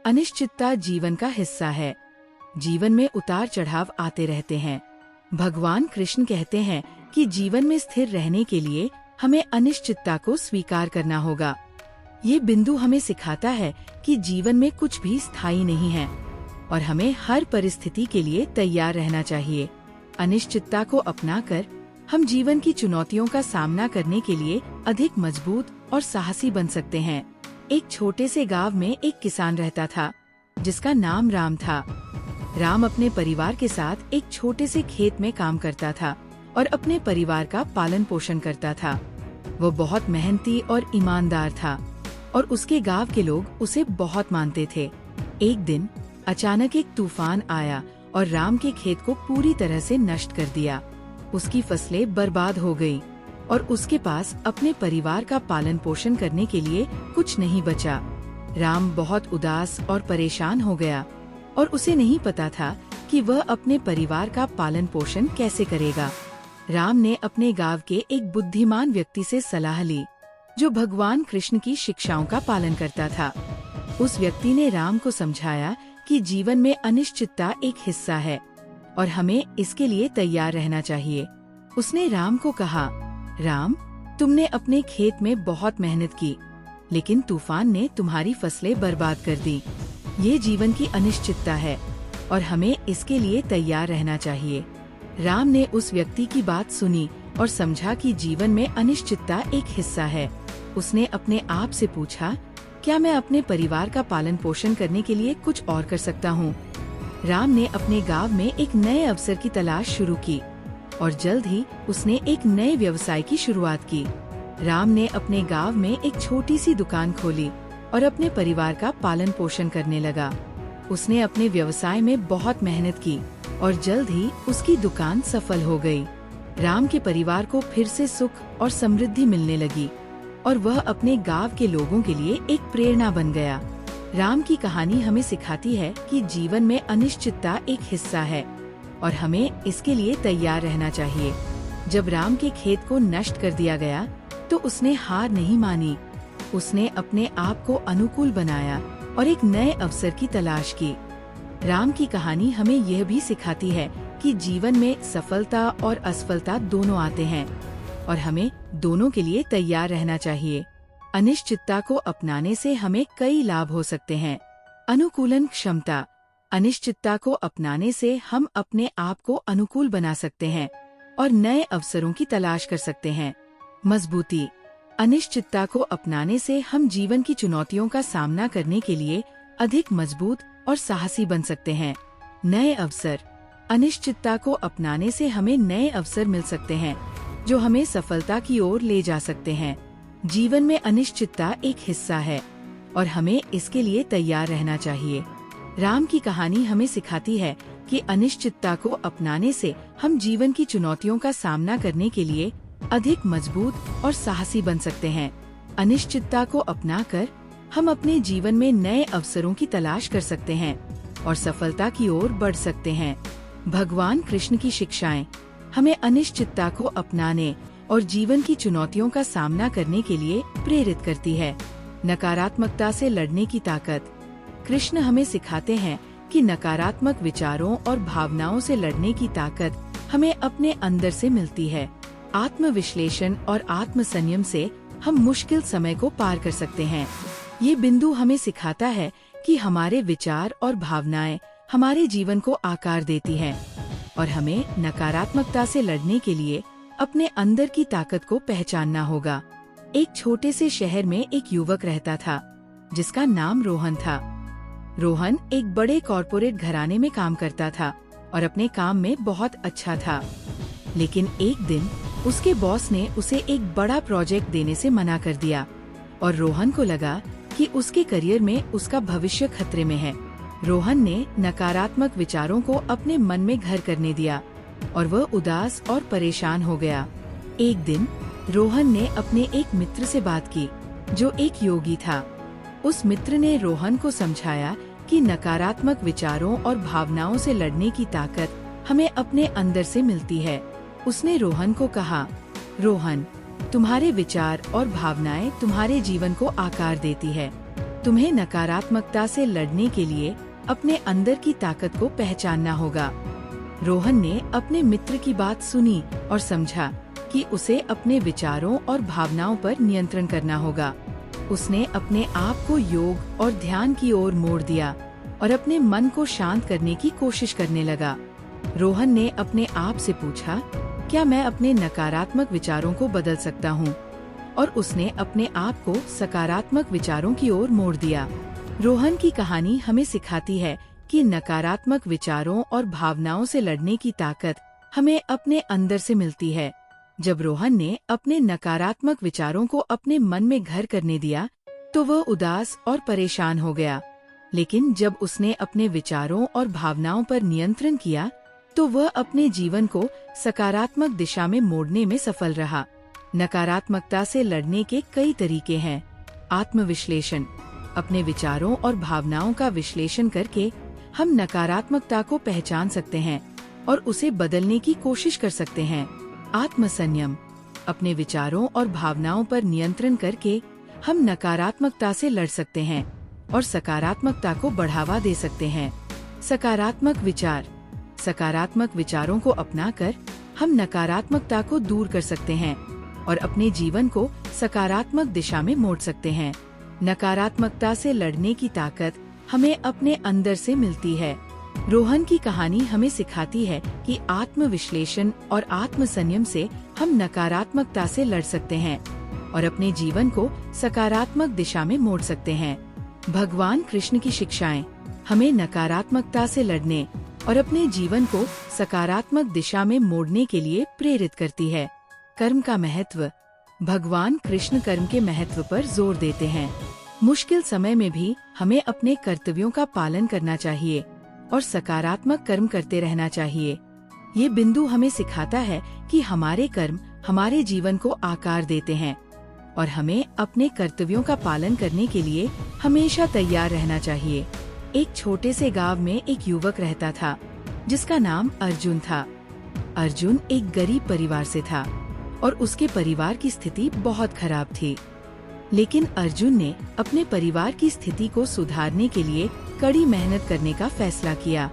अनिश्चितता जीवन का हिस्सा है। जीवन में उतार चढ़ाव आते रहते हैं। भगवान कृष्ण कहते हैं कि जीवन में स्थिर रहने के लिए हमें अनिश्चितता को स्वीकार करना होगा। ये बिंदु हमें सिखाता है कि जीवन में कुछ भी स्थायी नहीं है और हमें हर परिस्थिति के लिए तैयार रहना चाहिए। अनिश्चितता को अपनाकर हम जीवन की चुनौतियों का सामना करने के लिए अधिक मजबूत और साहसी बन सकते हैं। एक छोटे से गांव में एक किसान रहता था जिसका नाम राम था। राम अपने परिवार के साथ एक छोटे से खेत में काम करता था और अपने परिवार का पालन पोषण करता था। वो बहुत मेहनती और ईमानदार था और उसके गांव के लोग उसे बहुत मानते थे। एक दिन अचानक एक तूफान आया और राम के खेत को पूरी तरह से नष्ट कर दिया। उसकी फसलें बर्बाद हो गई और उसके पास अपने परिवार का पालन पोषण करने के लिए कुछ नहीं बचा। राम बहुत उदास और परेशान हो गया और उसे नहीं पता था कि वह अपने परिवार का पालन पोषण कैसे करेगा। राम ने अपने गांव के एक बुद्धिमान व्यक्ति से सलाह ली जो भगवान कृष्ण की शिक्षाओं का पालन करता था। उस व्यक्ति ने राम को समझाया कि जीवन में अनिश्चितता एक हिस्सा है और हमें इसके लिए तैयार रहना चाहिए। उसने राम को कहा, राम, तुमने अपने खेत में बहुत मेहनत की, लेकिन तूफान ने तुम्हारी फसलें बर्बाद कर दी। ये जीवन की अनिश्चितता है और हमें इसके लिए तैयार रहना चाहिए। राम ने उस व्यक्ति की बात सुनी और समझा कि जीवन में अनिश्चितता एक हिस्सा है। उसने अपने आप से पूछा, क्या मैं अपने परिवार का पालन पोषण करने के लिए कुछ और कर सकता हूँ? राम ने अपने गांव में एक नए अवसर की तलाश शुरू की और जल्द ही उसने एक नए व्यवसाय की शुरुआत की। राम ने अपने गांव में एक छोटी सी दुकान खोली और अपने परिवार का पालन पोषण करने लगा। उसने अपने व्यवसाय में बहुत मेहनत की और जल्द ही उसकी दुकान सफल हो गई। राम के परिवार को फिर से सुख और समृद्धि मिलने लगी और वह अपने गांव के लोगों के लिए एक प्रेरणा बन गया। राम की कहानी हमें सिखाती है कि जीवन में अनिश्चितता एक हिस्सा है और हमें इसके लिए तैयार रहना चाहिए। जब राम के खेत को नष्ट कर दिया गया तो उसने हार नहीं मानी। उसने अपने आप को अनुकूल बनाया और एक नए अवसर की तलाश की। राम की कहानी हमें यह भी सिखाती है कि जीवन में सफलता और असफलता दोनों आते हैं और हमें दोनों के लिए तैयार रहना चाहिए। अनिश्चितता को अपनाने से हमें कई लाभ हो सकते हैं। अनुकूलन क्षमता। अनिश्चितता को अपनाने से हम अपने आप को अनुकूल बना सकते हैं और नए अवसरों की तलाश कर सकते हैं। मजबूती। अनिश्चितता को अपनाने से हम जीवन की चुनौतियों का सामना करने के लिए अधिक मजबूत और साहसी बन सकते हैं। नए अवसर। अनिश्चितता को अपनाने से हमें नए अवसर मिल सकते हैं जो हमें सफलता की ओर ले जा सकते हैं। जीवन में अनिश्चितता एक हिस्सा है और हमें इसके लिए तैयार रहना चाहिए। राम की कहानी हमें सिखाती है कि अनिश्चितता को अपनाने से हम जीवन की चुनौतियों का सामना करने के लिए अधिक मजबूत और साहसी बन सकते हैं। अनिश्चितता को अपनाकर हम अपने जीवन में नए अवसरों की तलाश कर सकते हैं और सफलता की ओर बढ़ सकते हैं। भगवान कृष्ण की शिक्षाएं हमें अनिश्चितता को अपनाने और जीवन की चुनौतियों का सामना करने के लिए प्रेरित करती है। नकारात्मकता से लड़ने की ताकत। कृष्ण हमें सिखाते हैं कि नकारात्मक विचारों और भावनाओं से लड़ने की ताकत हमें अपने अंदर से मिलती है। आत्मविश्लेषण और आत्म संयम से हम मुश्किल समय को पार कर सकते हैं। ये बिंदु हमें सिखाता है कि हमारे विचार और भावनाएं हमारे जीवन को आकार देती हैं और हमें नकारात्मकता से लड़ने के लिए अपने अंदर की ताकत को पहचानना होगा। एक छोटे से शहर में एक युवक रहता था जिसका नाम रोहन था। रोहन एक बड़े कॉरपोरेट घराने में काम करता था और अपने काम में बहुत अच्छा था। लेकिन एक दिन उसके बॉस ने उसे एक बड़ा प्रोजेक्ट देने से मना कर दिया और रोहन को लगा कि उसके करियर में उसका भविष्य खतरे में है। रोहन ने नकारात्मक विचारों को अपने मन में घर करने दिया और वह उदास और परेशान हो गया। एक दिन रोहन ने अपने एक मित्र से बात की जो एक योगी था। उस मित्र ने रोहन को समझाया कि नकारात्मक विचारों और भावनाओं से लड़ने की ताकत हमें अपने अंदर से मिलती है। उसने रोहन को कहा, रोहन, तुम्हारे विचार और भावनाएं तुम्हारे जीवन को आकार देती है। तुम्हें नकारात्मकता से लड़ने के लिए अपने अंदर की ताकत को पहचानना होगा। रोहन ने अपने मित्र की बात सुनी और समझा कि उसे अपने विचारों और भावनाओं पर नियंत्रण करना होगा। उसने अपने आप को योग और ध्यान की ओर मोड़ दिया और अपने मन को शांत करने की कोशिश करने लगा। रोहन ने अपने आप से पूछा, क्या मैं अपने नकारात्मक विचारों को बदल सकता हूँ? और उसने अपने आप को सकारात्मक विचारों की ओर मोड़ दिया। रोहन की कहानी हमें सिखाती है कि नकारात्मक विचारों और भावनाओं से लड़ने की ताकत हमें अपने अंदर से मिलती है। जब रोहन ने अपने नकारात्मक विचारों को अपने मन में घर करने दिया, तो वह उदास और परेशान हो गया। लेकिन जब उसने अपने विचारों और भावनाओं पर नियंत्रण किया, तो वह अपने जीवन को सकारात्मक दिशा में मोड़ने में सफल रहा। नकारात्मकता से लड़ने के कई तरीके हैं। आत्मविश्लेषण। अपने विचारों और भावनाओं का विश्लेषण करके हम नकारात्मकता को पहचान सकते हैं और उसे बदलने की कोशिश कर सकते हैं। आत्मसंयम। अपने विचारों और भावनाओं पर नियंत्रण करके हम नकारात्मकता से लड़ सकते हैं और सकारात्मकता को बढ़ावा दे सकते हैं। सकारात्मक विचार। सकारात्मक विचारों को अपनाकर हम नकारात्मकता को दूर कर सकते हैं और अपने जीवन को सकारात्मक दिशा में मोड़ सकते हैं। नकारात्मकता से लड़ने की ताकत हमें अपने अंदर से मिलती है। रोहन की कहानी हमें सिखाती है कि आत्मविश्लेषण और आत्मसंयम से हम नकारात्मकता से लड़ सकते हैं और अपने जीवन को सकारात्मक दिशा में मोड़ सकते हैं। भगवान कृष्ण की शिक्षाएं हमें नकारात्मकता से लड़ने और अपने जीवन को सकारात्मक दिशा में मोड़ने के लिए प्रेरित करती है। कर्म का महत्व। भगवान कृष्ण कर्म के महत्व पर जोर देते हैं। मुश्किल समय में भी हमें अपने कर्तव्यों का पालन करना चाहिए और सकारात्मक कर्म करते रहना चाहिए। ये बिंदु हमें सिखाता है कि हमारे कर्म हमारे जीवन को आकार देते हैं और हमें अपने कर्तव्यों का पालन करने के लिए हमेशा तैयार रहना चाहिए। एक छोटे से गांव में एक युवक रहता था जिसका नाम अर्जुन था। अर्जुन एक गरीब परिवार से था और उसके परिवार की स्थिति बहुत खराब थी। लेकिन अर्जुन ने अपने परिवार की स्थिति को सुधारने के लिए कड़ी मेहनत करने का फैसला किया।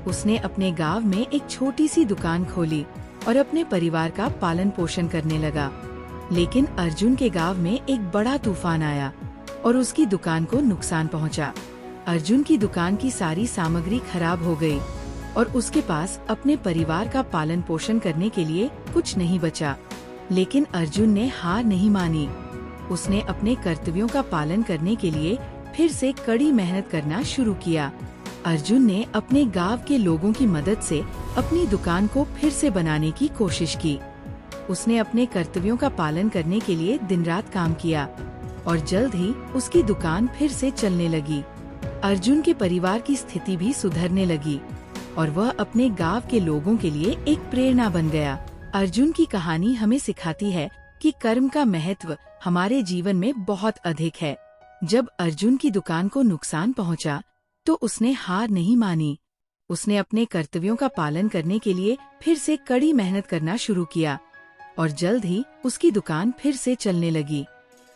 उसने अपने गांव में एक छोटी सी दुकान खोली और अपने परिवार का पालन पोषण करने लगा। लेकिन अर्जुन के गांव में एक बड़ा तूफान आया और उसकी दुकान को नुकसान पहुंचा। अर्जुन की दुकान की सारी सामग्री खराब हो गई और उसके पास अपने परिवार का पालन पोषण करने के लिए कुछ नहीं बचा। लेकिन अर्जुन ने हार नहीं मानी। उसने अपने कर्तव्यों का पालन करने के लिए फिर से कड़ी मेहनत करना शुरू किया। अर्जुन ने अपने गांव के लोगों की मदद से अपनी दुकान को फिर से बनाने की कोशिश की। उसने अपने कर्तव्यों का पालन करने के लिए दिन रात काम किया और जल्द ही उसकी दुकान फिर से चलने लगी। अर्जुन के परिवार की स्थिति भी सुधरने लगी और वह अपने गांव के लोगों के लिए एक प्रेरणा बन गया। अर्जुन की कहानी हमें सिखाती है कि कर्म का महत्व हमारे जीवन में बहुत अधिक है। जब अर्जुन की दुकान को नुकसान पहुंचा, तो उसने हार नहीं मानी। उसने अपने कर्तव्यों का पालन करने के लिए फिर से कड़ी मेहनत करना शुरू किया और जल्द ही उसकी दुकान फिर से चलने लगी।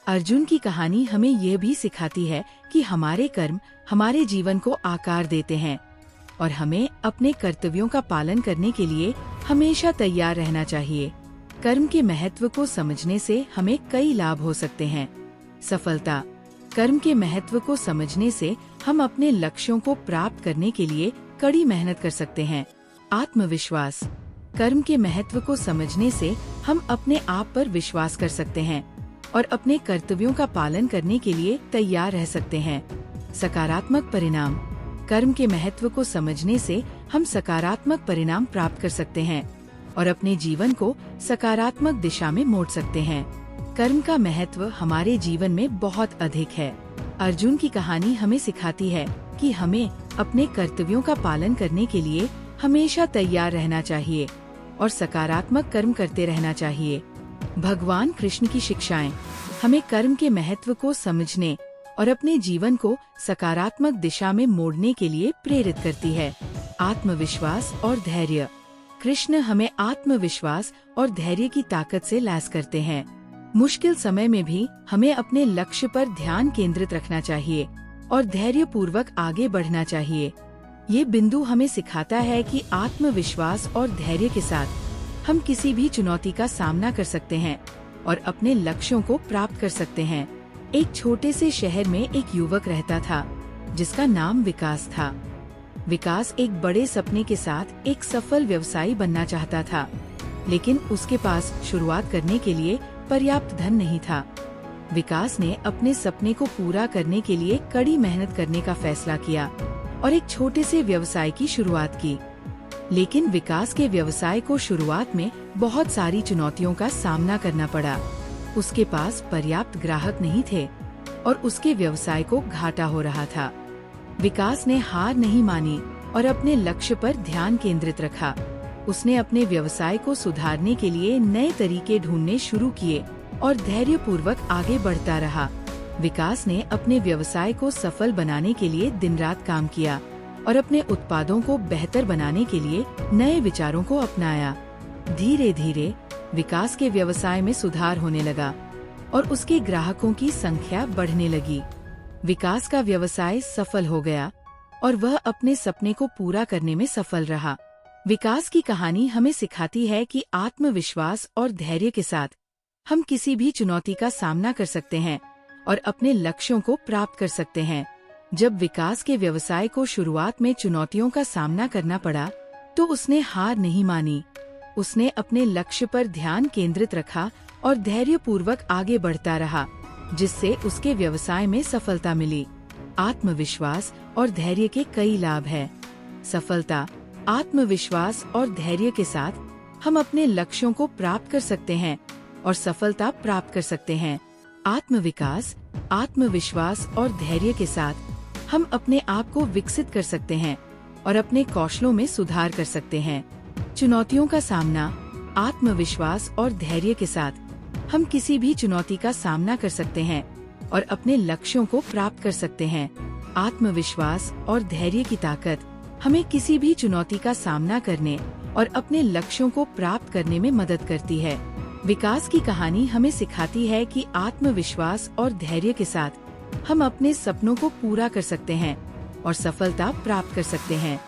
अर्जुन की कहानी हमें यह भी सिखाती है कि हमारे कर्म हमारे जीवन को आकार देते हैं और हमें अपने कर्तव्यों का पालन करने के लिए हमेशा तैयार रहना चाहिए। कर्म के महत्व को समझने से हमें कई लाभ हो सकते हैं। सफलता। कर्म के महत्व को समझने से हम अपने लक्ष्यों को प्राप्त करने के लिए कड़ी मेहनत कर सकते हैं। आत्मविश्वास। कर्म के महत्व को समझने से हम अपने आप पर विश्वास कर सकते हैं और अपने कर्तव्यों का पालन करने के लिए तैयार रह सकते हैं। सकारात्मक परिणाम। कर्म के महत्व को समझने से हम सकारात्मक परिणाम प्राप्त कर सकते हैं और अपने जीवन को सकारात्मक दिशा में मोड़ सकते हैं। कर्म का महत्व हमारे जीवन में बहुत अधिक है। अर्जुन की कहानी हमें सिखाती है कि हमें अपने कर्तव्यों का पालन करने के लिए हमेशा तैयार रहना चाहिए और सकारात्मक कर्म करते रहना चाहिए। भगवान कृष्ण की शिक्षाएं हमें कर्म के महत्व को समझने और अपने जीवन को सकारात्मक दिशा में मोड़ने के लिए प्रेरित करती है। आत्मविश्वास और धैर्य। कृष्ण हमें आत्मविश्वास और धैर्य की ताकत से लैस करते हैं। मुश्किल समय में भी हमें अपने लक्ष्य पर ध्यान केंद्रित रखना चाहिए और धैर्यपूर्वक आगे बढ़ना चाहिए। ये बिंदु हमें सिखाता है कि आत्मविश्वास और धैर्य के साथ हम किसी भी चुनौती का सामना कर सकते हैं और अपने लक्ष्यों को प्राप्त कर सकते हैं। एक छोटे से शहर में एक युवक रहता था जिसका नाम विकास था। विकास एक बड़े सपने के साथ एक सफल व्यवसायी बनना चाहता था, लेकिन उसके पास शुरुआत करने के लिए पर्याप्त धन नहीं था। विकास ने अपने सपने को पूरा करने के लिए कड़ी मेहनत करने का फैसला किया और एक छोटे से व्यवसाय की शुरुआत की। लेकिन विकास के व्यवसाय को शुरुआत में बहुत सारी चुनौतियों का सामना करना पड़ा। उसके पास पर्याप्त ग्राहक नहीं थे और उसके व्यवसाय को घाटा हो रहा था। विकास ने हार नहीं मानी और अपने लक्ष्य पर ध्यान केंद्रित रखा। उसने अपने व्यवसाय को सुधारने के लिए नए तरीके ढूंढने शुरू किए और धैर्यपूर्वक आगे बढ़ता रहा। विकास ने अपने व्यवसाय को सफल बनाने के लिए दिन रात काम किया और अपने उत्पादों को बेहतर बनाने के लिए नए विचारों को अपनाया। धीरे धीरे विकास के व्यवसाय में सुधार होने लगा और उसके ग्राहकों की संख्या बढ़ने लगी। विकास का व्यवसाय सफल हो गया और वह अपने सपने को पूरा करने में सफल रहा। विकास की कहानी हमें सिखाती है कि आत्मविश्वास और धैर्य के साथ हम किसी भी चुनौती का सामना कर सकते हैं और अपने लक्ष्यों को प्राप्त कर सकते हैं। जब विकास के व्यवसाय को शुरुआत में चुनौतियों का सामना करना पड़ा, तो उसने हार नहीं मानी। उसने अपने लक्ष्य पर ध्यान केंद्रित रखा और धैर्यपूर्वक आगे बढ़ता रहा, जिससे उसके व्यवसाय में सफलता मिली। आत्मविश्वास और धैर्य के कई लाभ हैं। सफलता, आत्मविश्वास और धैर्य के साथ हम अपने लक्ष्यों को प्राप्त कर सकते हैं और सफलता प्राप्त कर सकते हैं। आत्मविकास, आत्मविश्वास और धैर्य के साथ हम अपने आप को विकसित कर सकते हैं और अपने कौशलों में सुधार कर सकते हैं। चुनौतियों का सामना, आत्मविश्वास और धैर्य के साथ हम किसी भी चुनौती का सामना कर सकते हैं और अपने लक्ष्यों को प्राप्त कर सकते हैं। आत्मविश्वास और धैर्य की ताकत हमें किसी भी चुनौती का सामना करने और अपने लक्ष्यों को प्राप्त करने में मदद करती है। विकास की कहानी हमें सिखाती है कि आत्मविश्वास और धैर्य के साथ हम अपने सपनों को पूरा कर सकते हैं और सफलता प्राप्त कर सकते हैं।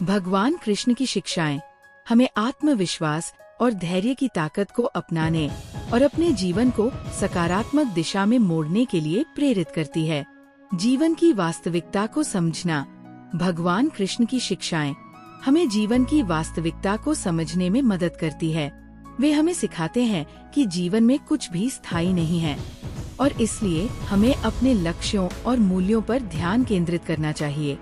भगवान कृष्ण की शिक्षाएं हमें आत्मविश्वास और धैर्य की ताकत को अपनाने और अपने जीवन को सकारात्मक दिशा में मोड़ने के लिए प्रेरित करती है। जीवन की वास्तविकता को समझना। भगवान कृष्ण की शिक्षाएं हमें जीवन की वास्तविकता को समझने में मदद करती है। वे हमें सिखाते हैं कि जीवन में कुछ भी स्थायी नहीं है और इसलिए हमें अपने लक्ष्यों और मूल्यों पर ध्यान केंद्रित करना चाहिए।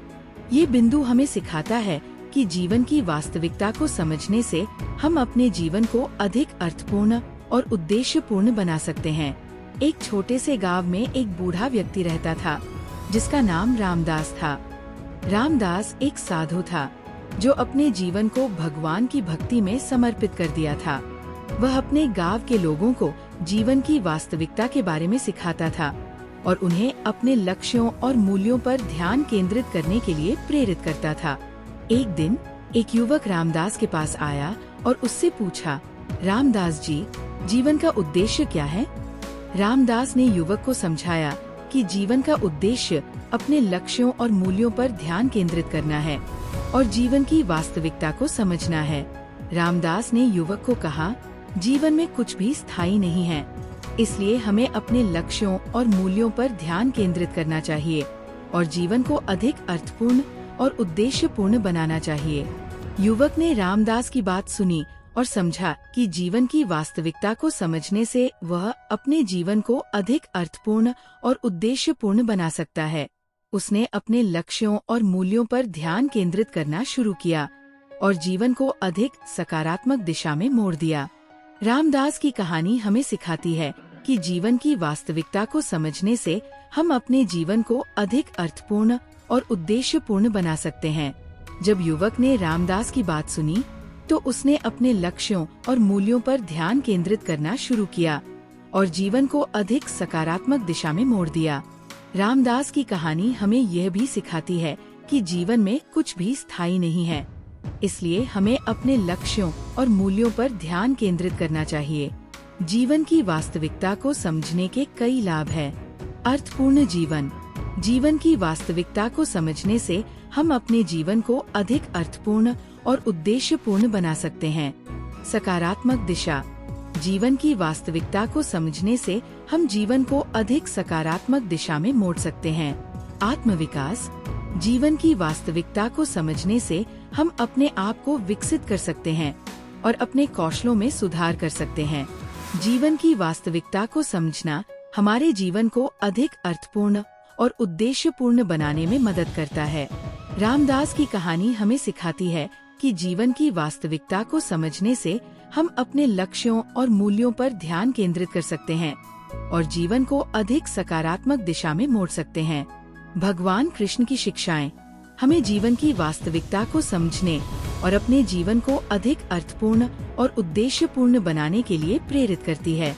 ये बिंदु हमें सिखाता है कि जीवन की वास्तविकता को समझने से हम अपने जीवन को अधिक अर्थपूर्ण और उद्देश्यपूर्ण बना सकते हैं। एक छोटे से गांव में एक बूढ़ा व्यक्ति रहता था जिसका नाम रामदास था। रामदास एक साधु था जो अपने जीवन को भगवान की भक्ति में समर्पित कर दिया था। वह अपने गांव के लोगों को जीवन की वास्तविकता के बारे में सिखाता था और उन्हें अपने लक्ष्यों और मूल्यों पर ध्यान केंद्रित करने के लिए प्रेरित करता था। एक दिन एक युवक रामदास के पास आया और उससे पूछा, रामदास जी, जीवन का उद्देश्य क्या है? रामदास ने युवक को समझाया कि जीवन का उद्देश्य अपने लक्ष्यों और मूल्यों पर ध्यान केंद्रित करना है और जीवन की वास्तविकता को समझना है। रामदास ने युवक को कहा, जीवन में कुछ भी स्थायी नहीं है, इसलिए हमें अपने लक्ष्यों और मूल्यों पर ध्यान केंद्रित करना चाहिए और जीवन को अधिक अर्थपूर्ण और उद्देश्यपूर्ण बनाना चाहिए। युवक ने रामदास की बात सुनी और समझा कि जीवन की वास्तविकता को समझने से वह अपने जीवन को अधिक अर्थपूर्ण और उद्देश्यपूर्ण बना सकता है। उसने अपने लक्ष्यों और मूल्यों पर ध्यान केंद्रित करना शुरू किया और जीवन को अधिक सकारात्मक दिशा में मोड़ दिया। रामदास की कहानी हमें सिखाती है कि जीवन की वास्तविकता को समझने से हम अपने जीवन को अधिक अर्थपूर्ण और उद्देश्यपूर्ण बना सकते हैं। जब युवक ने रामदास की बात सुनी, तो उसने अपने लक्ष्यों और मूल्यों पर ध्यान केंद्रित करना शुरू किया और जीवन को अधिक सकारात्मक दिशा में मोड़ दिया। रामदास की कहानी हमें यह भी सिखाती है कि जीवन में कुछ भी स्थायी नहीं है, इसलिए हमें अपने लक्ष्यों और मूल्यों पर ध्यान केंद्रित करना चाहिए। जीवन की वास्तविकता को समझने के कई लाभ हैं। अर्थपूर्ण जीवन। जीवन की वास्तविकता को समझने से हम अपने जीवन को अधिक अर्थपूर्ण और उद्देश्यपूर्ण बना सकते हैं। सकारात्मक दिशा। जीवन की वास्तविकता को समझने से हम जीवन को अधिक सकारात्मक दिशा में मोड़ सकते हैं। आत्मविकास। जीवन की वास्तविकता को समझने से हम अपने आप को विकसित कर सकते हैं और अपने कौशलों में सुधार कर सकते हैं। जीवन की वास्तविकता को समझना हमारे जीवन को अधिक अर्थपूर्ण और उद्देश्यपूर्ण बनाने में मदद करता है। रामदास की कहानी हमें सिखाती है कि जीवन की वास्तविकता को समझने से हम अपने लक्ष्यों और मूल्यों पर ध्यान केंद्रित कर सकते हैं और जीवन को अधिक सकारात्मक दिशा में मोड़ सकते हैं। भगवान कृष्ण की शिक्षाएं हमें जीवन की वास्तविकता को समझने और अपने जीवन को अधिक अर्थपूर्ण और उद्देश्यपूर्ण बनाने के लिए प्रेरित करती है।